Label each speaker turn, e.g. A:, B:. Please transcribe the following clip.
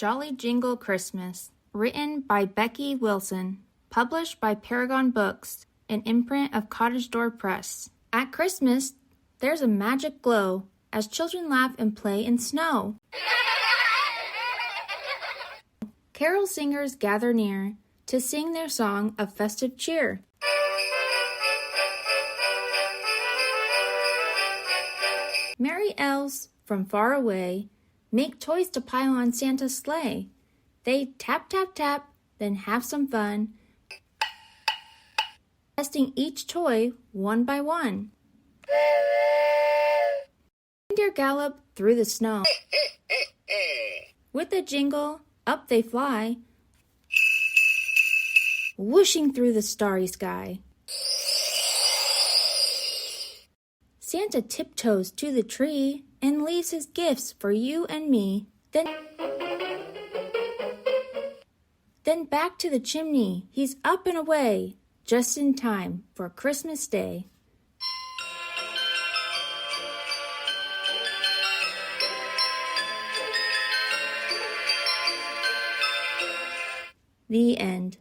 A: Jolly Jingle Christmas, written by Becky Wilson, published by Parragon Books, an imprint of Cottage Press. At Christmas, there's a magic glow as children laugh and play in snow. Carol singers gather near to sing their song of festive cheer. Merry elves from far away make toys to pile on Santa's sleigh. They tap, tap, tap, then have some fun, testing each toy one by one. Reindeer gallop through the snow. With a jingle, up they fly, whooshing through the starry sky. Santa tiptoes to the tree and leaves his gifts for you and me. Then back to the chimney, he's up and away, just in time for Christmas Day. The end.